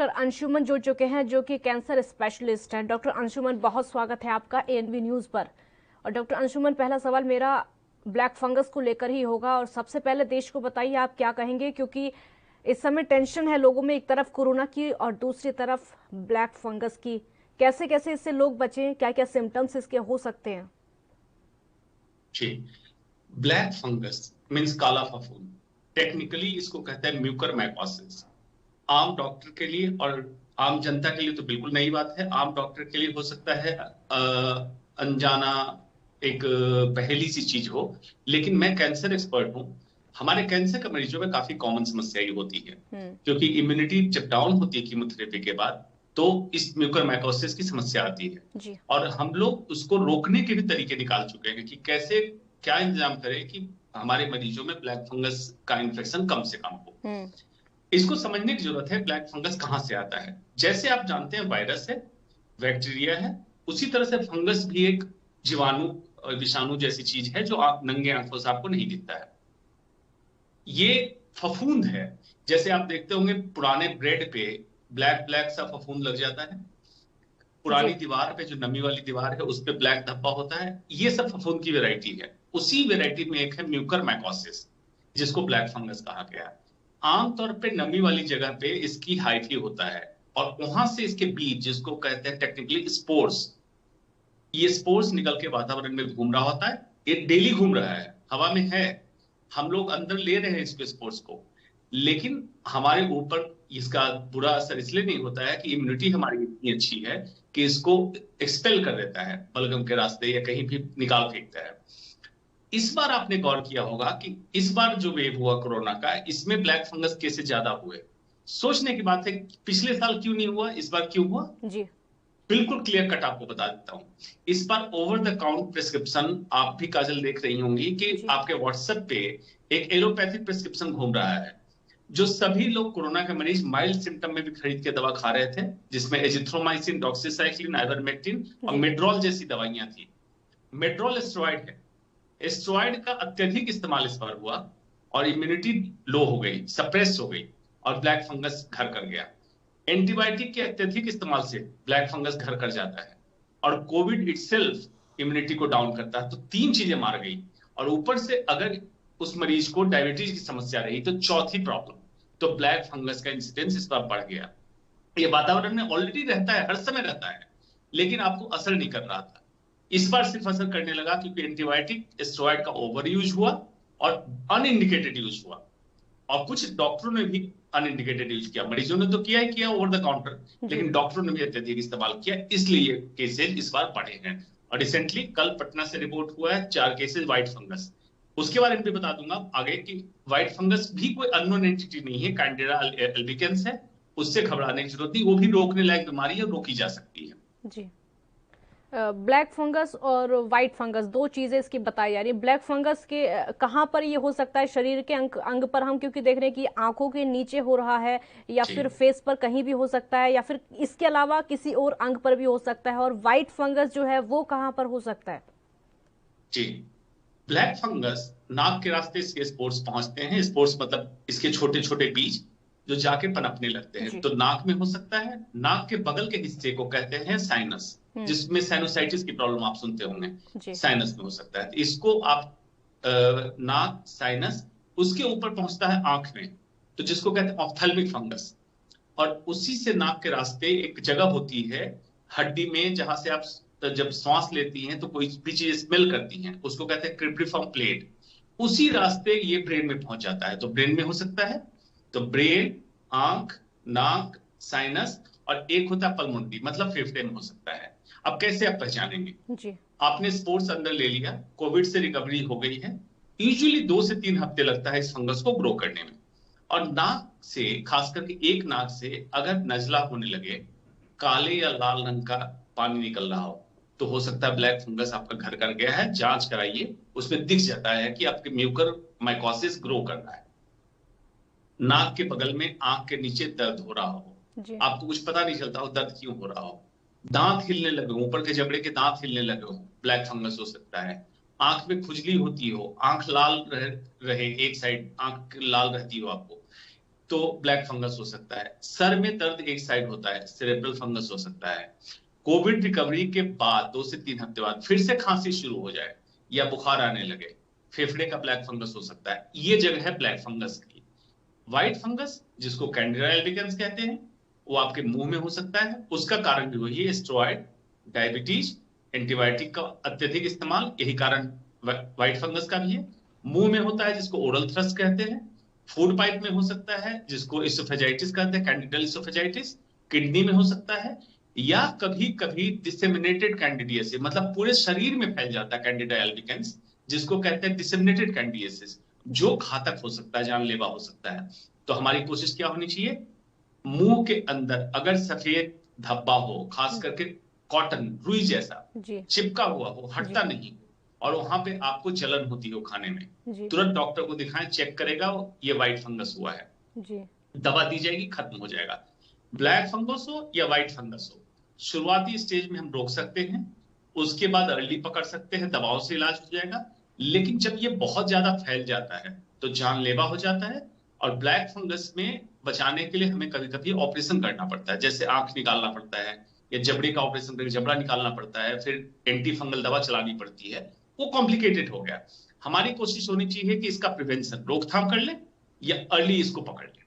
Doctor Anshuman जुड़ चुके हैं जो कि कैंसर स्पेशलिस्ट हैं। डॉक्टर अंशुमन, बहुत स्वागत है आपका एएनबी न्यूज पर। और डॉक्टर अंशुमन, पहला सवाल मेरा ब्लैक फंगस को लेकर ही होगा और सबसे पहले देश को बताइए आप क्या कहेंगे, क्योंकि इस समय टेंशन है लोगों में, एक तरफ कोरोना की और दूसरी तरफ ब्लैक फंगस की। कैसे कैसे इससे लोग बचें, क्या क्या सिम्टम्स इसके हो सकते हैं? जी, ब्लैक फंगस मींस काला फफूंद। टेक्निकली इसको कहते हैं म्यूकरमाइकोसिस। आम डॉक्टर के लिए और आम जनता के लिए तो बिल्कुल नई बात है। आम डॉक्टर के लिए हो सकता है अनजाना, एक पहेली सी चीज हो, लेकिन मैं कैंसर एक्सपर्ट हूं। हमारे कैंसर के मरीजों में काफी कॉमन समस्या ही होती है, क्योंकि इम्यूनिटी जब डाउन होती है कीमोथेरेपी के बाद, तो इस म्यूकरमाइकोसिस की समस्या आती है जी। और हम लोग उसको रोकने के भी तरीके निकाल चुके हैं कि कैसे क्या इंतजाम करें कि हमारे मरीजों में ब्लैक फंगस का इन्फेक्शन कम से कम हो। इसको समझने की जरूरत है ब्लैक फंगस कहां से आता है। जैसे आप जानते हैं वायरस है, बैक्टीरिया है, उसी तरह से फंगस भी एक जीवाणु और विषाणु जैसी चीज है जो आप नंगे आंखों से आपको नहीं दिखता है। ये फफूंद है। जैसे आप देखते होंगे पुराने ब्रेड पे ब्लैक ब्लैक सा फफूंद लग जाता है, पुरानी दीवार पे जो नमी वाली दीवार है उस पे ब्लैक धब्बा होता है, ये सब फफूंद की वैरायटी है। उसी वैरायटी में एक है म्यूकरमाइकोसिस, जिसको ब्लैक फंगस कहा गया है। आमतौर पे नमी वाली जगह पे इसकी हाइफी होता है और वहां से इसके बीज, जिसको कहते हैं टेक्निकली स्पोर्स, ये स्पोर्स निकल के वातावरण में घूम रहा होता है। ये डेली घूम रहा है, हवा में है, हम लोग अंदर ले रहे हैं इसको स्पोर्स को, लेकिन हमारे ऊपर इसका बुरा असर इसलिए नहीं होता है कि इम्यूनिटी हमारी इतनी अच्छी है कि इसको एक्सपेल कर देता है, बलगम के रास्ते या कहीं भी निकाल फेंकता है। इस बार आपने गौर किया होगा कि इस बार जो वेव हुआ कोरोना का, इसमें ब्लैक फंगस केसेस ज्यादा हुए। सोचने की बात है, पिछले साल क्यों नहीं हुआ, इस बार क्यों हुआ? जी, बिल्कुल क्लियर कट आपको बता देता हूं। इस बार ओवर द काउंट प्रिस्क्रिप्शन, आप भी काजल देख रही होंगी कि आपके व्हाट्सएप पे एक एलोपैथिक प्रिस्क्रिप्शन घूम रहा है, जो सभी लोग कोरोना के मरीज माइल्ड सिम्टम में भी खरीद के दवा खा रहे थे, जिसमें एजिथ्रोमाइसिन, डॉक्सीसाइक्लिन, आइवरमेक्टिन और मेड्रोल जैसी दवाइयां थी। मेड्रोल स्टेरॉइड है। स्टेरॉइड का अत्यधिक इस्तेमाल इस बार हुआ और इम्यूनिटी लो हो गई, सप्रेस हो गई और ब्लैक फंगस घर कर गया। एंटीबायोटिक के अत्यधिक इस्तेमाल से ब्लैक फंगस घर कर जाता है और कोविड इटसेल्फ इम्यूनिटी को डाउन करता है। तो तीन चीजें मार गई और ऊपर से अगर उस मरीज को डायबिटीज की समस्या रही तो चौथी प्रॉब्लम, तो ब्लैक फंगस का इंसिडेंस इस बार बढ़ गया। ये वातावरण में ऑलरेडी रहता है, हर समय रहता है, लेकिन आपको असर नहीं कर रहा था। इस बार सिर्फ असर करने लगा क्योंकि एंटीबायोटिक स्टेरॉइड का ओवर यूज हुआ और अनइंडिकेटेड यूज हुआ, और कुछ डॉक्टरों ने भी अनइंडिकेटेड यूज किया। मरीजों ने तो किया ही किया ओवर द काउंटर, लेकिन डॉक्टरों ने भी अत्यधिक इस्तेमाल किया, इसलिए केसेज इस बार बढ़े हैं। और रिसेंटली कल पटना से रिपोर्ट हुआ है 4 केसेज व्हाइट फंगस। उसके बारे में भी बता दूंगा आगे कि व्हाइट फंगस भी कोई अननोन एंटिटी नहीं है, कैंडिडा अल्बिकेंस है, उससे घबराने की जरूरत नहीं, वो भी रोकने लायक बीमारी है, रोकी जा सकती है। जी। ब्लैक फंगस और वाइट फंगस दो चीजें इसकी बताई जा रही है। ब्लैक फंगस के कहाँ पर ये हो सकता है? शरीर के अंग पर हम क्योंकि देख रहे हैं कि आंखों के नीचे हो रहा है, या फिर फेस पर कहीं भी हो सकता है, या फिर इसके अलावा किसी और अंग पर भी हो सकता है? और वाइट फंगस जो है वो कहाँ पर हो सकता है? जी, ब्लैक फंगस नाक के रास्ते इसके स्पोर्स पहुंचते हैं। स्पोर्स मतलब इसके छोटे छोटे बीज जो जाके पनपने लगते हैं। तो नाक में हो सकता है, नाक के बगल के हिस्से को कहते हैं साइनस, जिसमें साइनोसाइटिस की प्रॉब्लम आप सुनते होंगे, साइनस में हो सकता है। तो इसको आप नाक, साइनस, उसके ऊपर पहुंचता है आंख में, तो जिसको कहते हैं ऑप्थेल्मिक फंगस। और उसी से नाक के रास्ते एक जगह होती है हड्डी में, जहां से आप जब श्वास लेती हैं तो कोई भी चीज स्मेल करती हैं, उसको कहते हैं क्रिप्रिफॉर्म प्लेट। उसी रास्ते ये ब्रेन में पहुंच जाता है। तो ब्रेन में हो सकता है, तो ब्रेन, आंख, नाक, साइनस, और एक होता है पल्मोनरी, मतलब फेफड़े में हो सकता है। अब कैसे आप पहचानेंगे? जी। आपने स्पोर्ट्स अंदर ले लिया, कोविड से रिकवरी हो गई है, यूजुअली 2 से 3 हफ्ते लगता है इस फंगस को ग्रो करने में। और नाक से, खास करके एक नाक से अगर नजला होने लगे, काले या लाल रंग का पानी निकल रहा हो, तो हो सकता है ब्लैक फंगस आपका घर कर गया है। जांच कराइए, उसमें दिख जाता है कि आपके म्यूकरमाइकोसिस ग्रो कर रहा है। नाक के बगल में, आंख के नीचे दर्द हो रहा हो, आपको कुछ पता नहीं चलता हो दर्द क्यों हो रहा हो, दांत हिलने लगे, ऊपर के जबड़े के दांत हिलने लगे हो, ब्लैक फंगस हो सकता है। आंख में खुजली होती हो, आंख लाल रहे एक साइड आंख लाल रहती हो आपको, तो ब्लैक फंगस हो सकता है। सर में दर्द एक साइड होता है, सेरेब्रल फंगस हो सकता है। कोविड रिकवरी के बाद 2 से 3 हफ्ते बाद फिर से खांसी शुरू हो जाए या बुखार आने लगे, फेफड़े का ब्लैक फंगस हो सकता है। ये जगह है ब्लैक फंगस की। व्हाइट फंगस, जिसको कैंडिडा एल्बिकेंस कहते हैं, वो आपके मुंह में हो सकता है। उसका कारण भी वही है, स्टेरॉइड, डायबिटीज, एंटीबायोटिक का अत्यधिक इस्तेमाल, यही कारण व्हाइट फंगस का भी है। मुंह में होता है, जिसको ओरल थ्रस्ट कहते हैं। फूड पाइप में हो सकता है, जिसको इसोफेजाइटिस कहते हैं, कैंडिडल इसोफेजाइटिस। किडनी में हो सकता है, या कभी कभी डिसेमिनेटेड कैंडिडियासिस, मतलब पूरे शरीर में फैल जाता है कैंडिडा एल्बिकेंस, जिसको कहते हैं डिसेमिनेटेड कैंडिडियासिस, जो घातक हो सकता है, जानलेवा हो सकता है। तो हमारी कोशिश क्या होनी चाहिए? मुंह के अंदर अगर सफेद धब्बा हो, खास करके कॉटन रुई जैसा चिपका हुआ हो, हटता नहीं, और वहां पे आपको जलन होती हो खाने में, तुरंत डॉक्टर को दिखाएं, चेक करेगा, ये व्हाइट फंगस हुआ है, दवा दी जाएगी, खत्म हो जाएगा। ब्लैक फंगस हो या व्हाइट फंगस हो, शुरुआती स्टेज में हम रोक सकते हैं, उसके बाद अर्ली पकड़ सकते हैं, दवाओं से इलाज हो जाएगा। लेकिन जब ये बहुत ज्यादा फैल जाता है तो जानलेवा हो जाता है, और ब्लैक फंगस में बचाने के लिए हमें कभी कभी ऑपरेशन करना पड़ता है, जैसे आंख निकालना पड़ता है, या जबड़े का ऑपरेशन करके जबड़ा निकालना पड़ता है, फिर एंटी फंगल दवा चलानी पड़ती है। वो कॉम्प्लिकेटेड हो गया। हमारी कोशिश होनी चाहिए कि इसका प्रिवेंशन, रोकथाम कर ले, या अर्ली इसको पकड़ ले।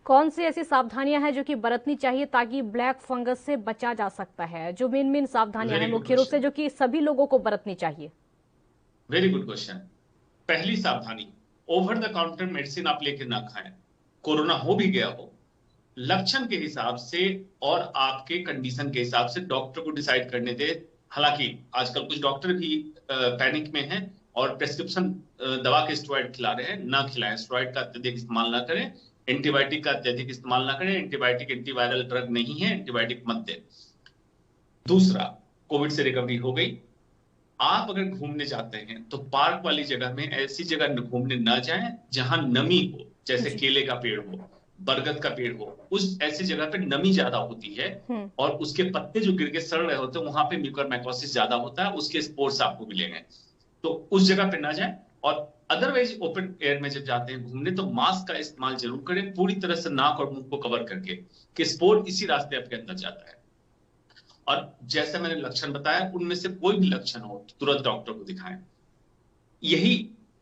कौन सी ऐसी सावधानियां हैं जो कि बरतनी चाहिए ताकि ब्लैक फंगस से बचा जा सकता है? जो मेन सावधानियां हैं मुख्य रूप से जो कि सभी लोगों को बरतनी चाहिए। Very good question. पहली सावधानी, ओवर द काउंटर मेडिसिन आप लेके ना खाएं। कोरोना हो भी गया हो, लक्षण के हिसाब से और आपके कंडीशन के हिसाब से डॉक्टर को डिसाइड करने दे। हालांकि आजकल कुछ डॉक्टर भी पैनिक में हैं और प्रेस्क्रिप्शन दवा के स्टेरॉइड खिला रहे हैं, ना खिलाएं। स्टेरॉइड का अत्यधिक इस्तेमाल ना करें, एंटीबायोटिक का अत्यधिक इस्तेमाल ना करें। एंटीबायोटिक एंटीवायरल ड्रग नहीं है, एंटीबायोटिक मत दें। दूसरा, कोविड से रिकवरी हो गई, आप अगर घूमने जाते हैं तो पार्क वाली जगह में ऐसी जगह घूमने ना जाएं जहां नमी हो, जैसे केले का पेड़ हो, बरगद का पेड़ हो। उस ऐसी जगह पे नमी ज्यादा होती है और उसके पत्ते जो गिर के सड़ रहे होते हैं, वहां पे म्यूकरमाइकोसिस ज्यादा होता है, उसके स्पोर्स आपको मिलेंगे, तो उस जगह पे ना जाएं। और अदरवाइज ओपन एयर में जब जाते हैं घूमने तो मास्क का इस्तेमाल जरूर करें, पूरी तरह से नाक और मुंह को कवर करके, कि स्पोर इसी रास्ते आपके अंदर जाता है। और जैसे मैंने लक्षण बताया, उनमें से कोई भी लक्षण हो तो तुरंत डॉक्टर को दिखाएं। यही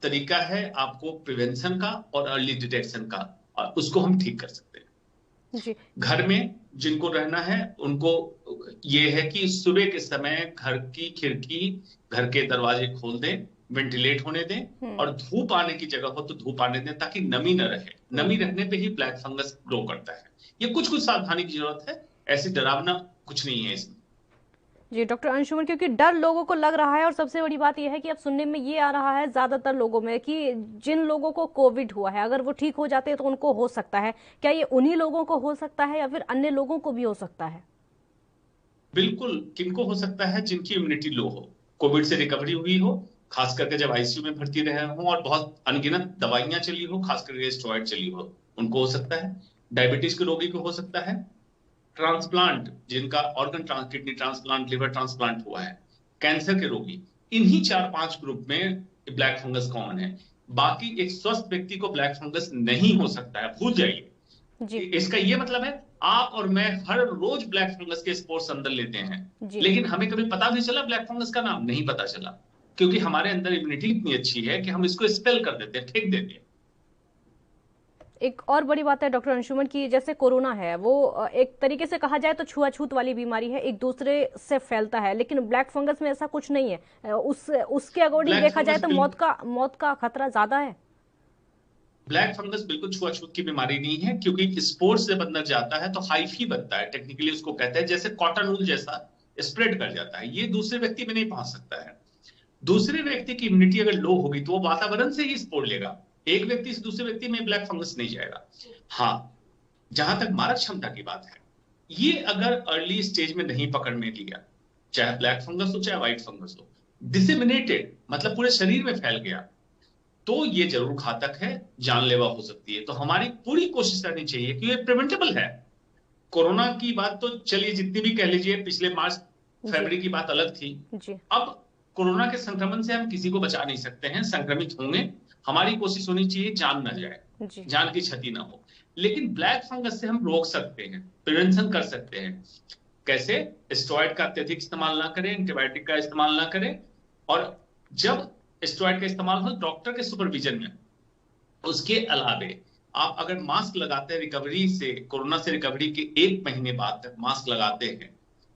तरीका है आपको प्रिवेंशन का और अर्ली डिटेक्शन का, और उसको हम ठीक कर सकते हैं जी। घर में जिनको रहना है उनको ये है कि सुबह के समय घर की खिड़की, घर के दरवाजे खोल दें, वेंटिलेट होने दें, और धूप आने की जगह हो तो धूप आने दें, ताकि नमी न रहे। नमी रहने पे ही ब्लैक फंगस ग्रो करता है। ये कुछ सावधानी की जरूरत है, ऐसी डरावना कुछ नहीं है इसमें। जी डॉक्टर अंशुमन, क्योंकि डर लोगों को लग रहा है, और सबसे बड़ी बात यह है कि अब सुनने में ये आ रहा है ज्यादातर लोगों में कि जिन लोगों को कोविड हुआ है, अगर वो ठीक हो जाते हैं तो उनको हो सकता है। क्या ये उन्हीं लोगों को हो सकता है या फिर अन्य लोगों को भी हो सकता है? बिल्कुल, किनको हो सकता है? जिनकी इम्यूनिटी लो हो, कोविड से रिकवरी हुई हो, खास करके जब आईसीयू में भर्ती रहे हों और बहुत अनगिनत दवाइयां चली हो, खास करके स्टेरॉइड चली हो, उनको हो सकता है। डायबिटीज के रोगी को हो सकता है। ट्रांसप्लांट, जिनका organ kidney transplant, liver transplant हुआ है, कैंसर के रोगी, इन्हीं 4-5 ग्रुप में ब्लैक फंगस कॉमन है। बाकी एक स्वस्थ व्यक्ति को ब्लैक फंगस नहीं हो सकता है, भूल जाइए। इसका ये मतलब है आप और मैं हर रोज ब्लैक फंगस के स्पोर्स अंदर लेते हैं, लेकिन हमें कभी पता भी चला ब्लैक फंगस का नाम? नहीं पता चला, क्योंकि हमारे अंदर इम्यूनिटी इतनी अच्छी है कि हम इसको स्पेल कर देते हैं, फेंक देते हैं। एक और बड़ी बात है डॉक्टर अंशुमन की, जैसे कोरोना है वो एक तरीके से कहा जाए तो छुआछूत वाली बीमारी है, एक दूसरे से फैलता है, लेकिन ब्लैक फंगस में ऐसा कुछ नहीं है। उसके अकॉर्डिंग देखा जाए तो मौत का खतरा ज्यादा है। ब्लैक फंगस बिल्कुल छुआछूत की बीमारी नहीं है, क्योंकि स्पोर्स जब अंदर जाता है तो हाइफी बनता है, टेक्निकली उसको कहते हैं, जैसे कॉटन वूल जैसा स्प्रेड कर जाता है। ये दूसरे व्यक्ति में नहीं पहुंच सकता है। दूसरे व्यक्ति की इम्यूनिटी अगर लो होगी तो वो वातावरण से ही स्पोर्ट लेगा, एक व्यक्ति से दूसरे व्यक्ति में ब्लैक फंगस नहीं जाएगा। हाँ, जहां तक मारक क्षमता की बात है, ये अगर अर्ली स्टेज में नहीं पकड़ में लिया, चाहे ब्लैक फंगस हो चाहे व्हाइट फंगस हो, डिसेमिनेटेड मतलब पूरे शरीर में फैल गया, तो ये जरूर घातक है, जानलेवा हो सकती है। तो हमारी पूरी कोशिश करनी चाहिए कि ये प्रिवेंटेबल है। कोरोना की बात तो चलिए जितनी भी कह लीजिए, पिछले मार्च फरवरी की बात अलग थी। अब कोरोना के संक्रमण से हम किसी को बचा नहीं सकते हैं, संक्रमित होंगे, हमारी कोशिश होनी चाहिए जान ना जाए। जान की क्षति ना हो। लेकिन ब्लैक फंगस से हम रोक सकते हैं, प्रिवेंशन कर सकते हैं। कैसे? स्टेरॉइड का अत्यधिक इस्तेमाल ना करें, एंटीबायोटिक का इस्तेमाल ना करें, और जब स्टेरॉइड का इस्तेमाल हो डॉक्टर के सुपरविजन में। उसके अलावे आप अगर मास्क लगाते हैं, रिकवरी से, कोरोना से रिकवरी के 1 महीने बाद तक मास्क लगाते हैं,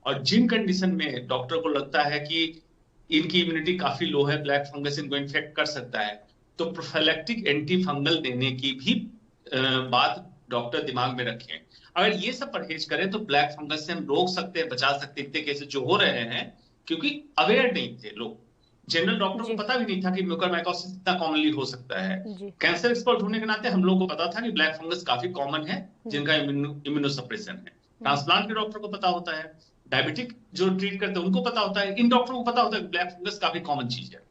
और जिन कंडीशन में डॉक्टर को लगता है कि इनकी इम्यूनिटी काफी लो है, ब्लैक फंगस इनको इन्फेक्ट कर सकता है, तो प्रोफाइलैक्टिक एंटी फंगल देने की भी बात डॉक्टर दिमाग में रखें। अगर ये सब परहेज करें तो ब्लैक फंगस से हम रोक सकते हैं, बचा सकते हैं। इतने केसेस जो हो रहे हैं क्योंकि अवेयर नहीं थे लोग, जनरल डॉक्टर को पता भी नहीं था कि म्यूकरमाइकोसिस इतना कॉमनली हो सकता है। कैंसर एक्सपर्ट होने के नाते हम लोग को पता था कि ब्लैक फंगस काफी कॉमन है जिनका इम्यूनोसप्रेशन है। ट्रांसप्लांट के डॉक्टर को पता होता है, डायबिटिक जो ट्रीट करते हैं उनको पता होता है, इन डॉक्टरों को पता होता है कि ब्लैक फंगस काफी कॉमन चीज है।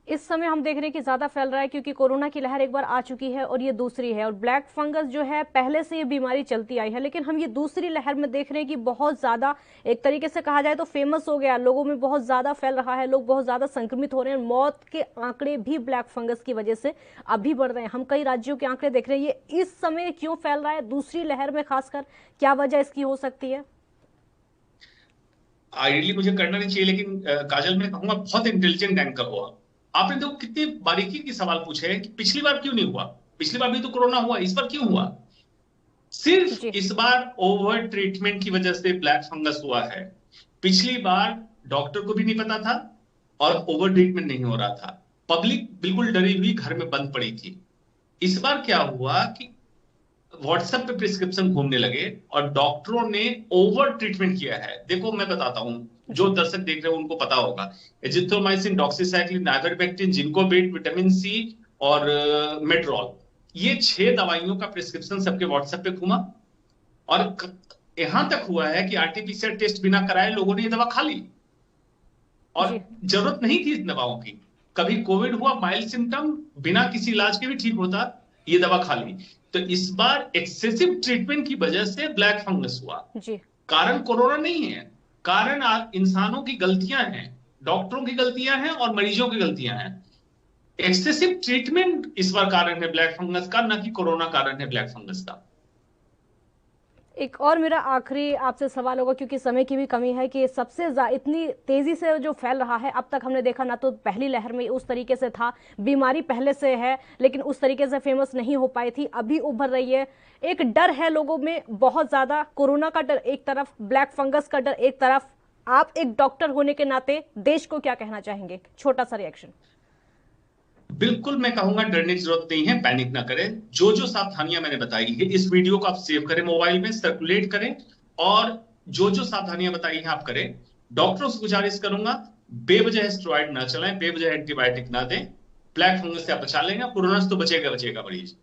इस समय हम देख रहे हैं कि ज्यादा फैल रहा है क्योंकि कोरोना की लहर एक बार आ चुकी है और ये दूसरी है, और ब्लैक फंगस जो है पहले से ये बीमारी चलती आई है, लेकिन हम ये दूसरी लहर में देख रहे हैं कि बहुत ज्यादा, एक तरीके से कहा जाए तो फेमस हो गया, लोगों में बहुत ज्यादा फैल रहा है, लोग बहुत ज्यादा संक्रमित हो रहे हैं। मौत के आंकड़े भी ब्लैक फंगस की वजह से अभी बढ़ रहे हैं। हम कई राज्यों के आंकड़े देख रहे हैं। ये इस समय क्यों फैल रहा है, दूसरी लहर में खासकर क्या वजह इसकी हो सकती है? आइडियली मुझे करना नहीं चाहिए, लेकिन काजल मैं कहूंगा बहुत इंटेलिजेंट एंकर हुआ आपने। तो कितनी बारीकी की सवाल पूछे हैं कि पिछली बार क्यों नहीं हुआ, पिछली बार भी तो कोरोना हुआ, इस बार क्यों हुआ? सिर्फ इस बार ओवर ट्रीटमेंट की वजह से ब्लैक फंगस हुआ है। पिछली बार डॉक्टर को भी नहीं पता था और ओवर ट्रीटमेंट नहीं हो रहा था, पब्लिक बिल्कुल डरी हुई घर में बंद पड़ी थी। इस बार क्या हुआ कि व्हाट्सएप पे प्रिस्क्रिप्शन घूमने लगे और डॉक्टरों ने ओवर ट्रीटमेंट किया है। देखो मैं बताता हूं, जो दर्शक देख रहे हैं उनको पता होगा, azithromycin, doxycycline, ivermectin, Zincovit, vitamin C और मेट्रोल, ये 6 दवाइयों का प्रिस्क्रिप्शन सबके व्हाट्सएप पे घूमा, और यहां तक हुआ है कि आरटीपीसीआर टेस्ट बिना कराए लोगों ने ये दवा खा ली, और जरूरत नहीं थी इन दवाओं की। कभी कोविड हुआ, माइल्ड सिम्टम, बिना किसी इलाज के भी ठीक होता, ये दवा खा ली। तो इस बार एक्सेसिव ट्रीटमेंट की वजह से ब्लैक फंगस हुआ जी। कारण कोरोना नहीं है, कारण इंसानों की गलतियां हैं, डॉक्टरों की गलतियां हैं और मरीजों की गलतियां हैं। एक्सेसिव ट्रीटमेंट इस बार कारण है ब्लैक फंगस का, न कि कोरोना कारण है ब्लैक फंगस का। एक और मेरा आखिरी आपसे सवाल होगा, क्योंकि समय की भी कमी है, कि सबसे इतनी तेजी से जो फैल रहा है, अब तक हमने देखा ना तो पहली लहर में उस तरीके से था, बीमारी पहले से है लेकिन उस तरीके से फेमस नहीं हो पाई थी, अभी उभर रही है। एक डर है लोगों में बहुत ज्यादा, कोरोना का डर एक तरफ, ब्लैक फंगस का डर एक तरफ। आप एक डॉक्टर होने के नाते देश को क्या कहना चाहेंगे? छोटा सा रिएक्शन। बिल्कुल मैं कहूंगा डरने की जरूरत नहीं है, पैनिक ना करें। जो जो सावधानियां मैंने बताई है, इस वीडियो को आप सेव करें, मोबाइल में सर्कुलेट करें, और जो जो सावधानियां बताई हैं आप करें। डॉक्टरों से गुजारिश करूंगा, बेवजह स्टेरॉइड ना चलाएं, बेवजह एंटीबायोटिक ना दें। ब्लैक फंगस से आप बचा लेंगे, कोरोना से तो बचेगा मरीज।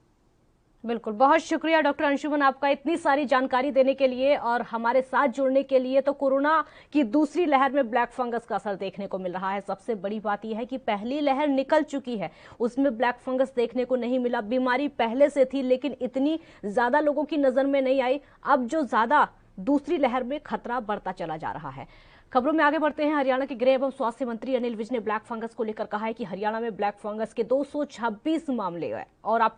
बिल्कुल, बहुत शुक्रिया डॉक्टर अंशुमन आपका इतनी सारी जानकारी देने के लिए और हमारे साथ जुड़ने के लिए। तो कोरोना की दूसरी लहर में ब्लैक फंगस का असर देखने को मिल रहा है। सबसे बड़ी बात यह है कि पहली लहर निकल चुकी है, उसमें ब्लैक फंगस देखने को नहीं मिला। बीमारी पहले से थी लेकिन इतनी ज्यादा लोगों की नजर में नहीं आई। अब जो ज्यादा दूसरी लहर में खतरा बढ़ता चला जा रहा है। खबरों में आगे बढ़ते हैं। हरियाणा के गृह एवं स्वास्थ्य मंत्री अनिल विज ने ब्लैक फंगस को लेकर कहा है कि हरियाणा में ब्लैक फंगस के 226 मामले हैं और आप